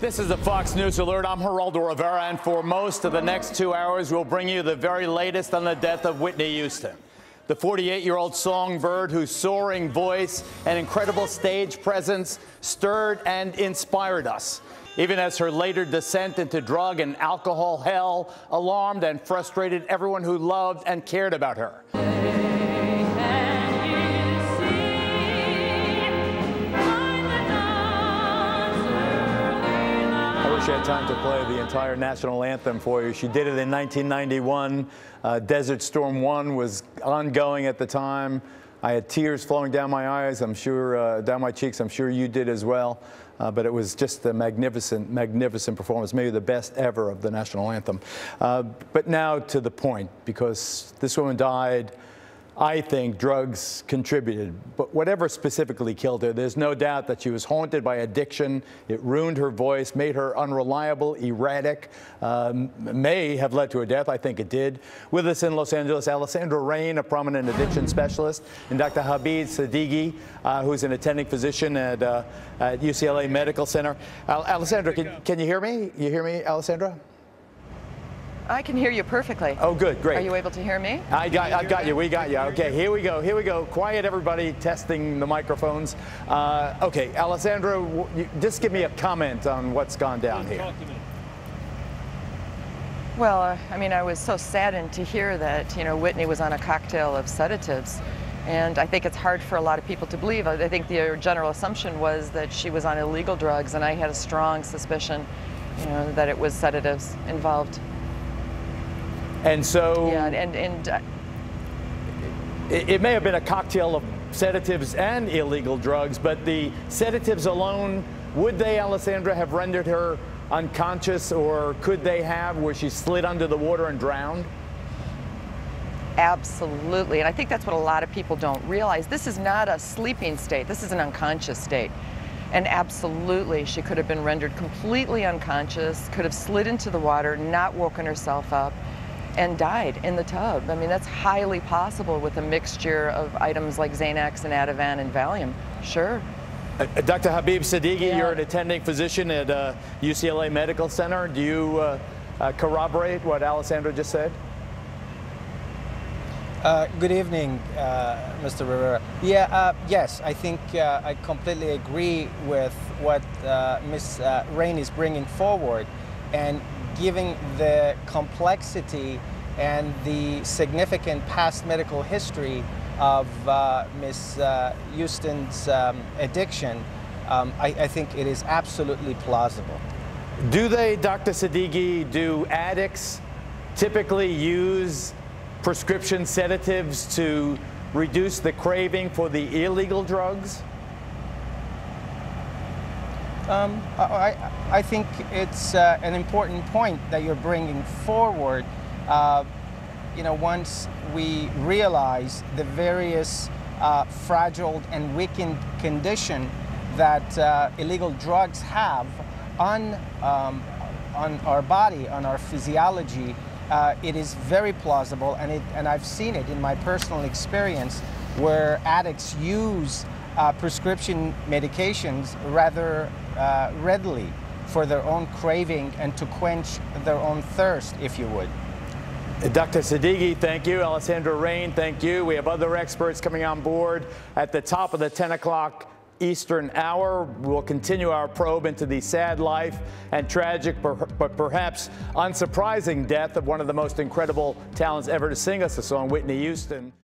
This is a Fox News Alert. I'm Geraldo Riveria, and for most of the next 2 hours, we'll bring you the very latest on the death of Whitney Houston. The 48-year-old songbird whose soaring voice and incredible stage presence stirred and inspired us, even as her later descent into drug and alcohol hell alarmed and frustrated everyone who loved and cared about her. She had time to play the entire national anthem for you. She did it in 1991. Desert Storm 1 was ongoing at the time. I had tears flowing down my eyes, I'm sure, down my cheeks. I'm sure you did as well. But it was just a magnificent, magnificent performance, maybe the best ever of the national anthem. But now to the point, because this woman died. I think drugs contributed, but whatever specifically killed her, there's no doubt that she was haunted by addiction. It ruined her voice, made her unreliable, erratic, may have led to her death. I think it did. With us in Los Angeles, Alesandra, a prominent addiction specialist, and Dr. Habib Sadeghi, who's an attending physician at UCLA Medical Center. Alesandra, can you hear me? You hear me, Alesandra? I can hear you perfectly. Oh, good, great. Are you able to hear me? I got you. We got you. Okay, here we go. Here we go. Quiet, everybody. Testing the microphones. Okay, Alesandra, just give me a comment on what's gone down here. Well, I mean, I was so saddened to hear that, Whitney was on a cocktail of sedatives. And I think it's hard for a lot of people to believe. I think the general assumption was that she was on illegal drugs, and I had a strong suspicion, that it was sedatives involved. And so, yeah, it may have been a cocktail of sedatives and illegal drugs, but the sedatives alone, would they, Alesandra, have rendered her unconscious, or could they have, where she slid under the water and drowned? Absolutely, and I think that's what a lot of people don't realize. This is not a sleeping state, this is an unconscious state. And absolutely, she could have been rendered completely unconscious, could have slid into the water, not woken herself up, and died in the tub. I mean, that's highly possible with a mixture of items like Xanax and Ativan and Valium. Sure. Dr. Habib Sadeghi, you're an attending physician at UCLA Medical Center. Do you corroborate what Alesandra just said? Good evening, Mr. Rivera. Yeah, yes, I think I completely agree with what Ms. Rain is bringing forward, and given the complexity and the significant past medical history of Ms. Houston's addiction, I think it is absolutely plausible. Do they, Dr. Sadeghi, do addicts typically use prescription sedatives to reduce the craving for the illegal drugs? I think it's an important point that you're bringing forward. Once we realize the various fragile and weakened condition that illegal drugs have on our body, on our physiology, it is very plausible, and I've seen it in my personal experience, where addicts use prescription medications rather readily for their own craving and to quench their own thirst, if you would. Dr. Sadeghi, thank you. Alesandra Rain, thank you. We have other experts coming on board at the top of the 10 o'clock Eastern hour. We'll continue our probe into the sad life and tragic, but perhaps unsurprising death of one of the most incredible talents ever to sing us a song, Whitney Houston.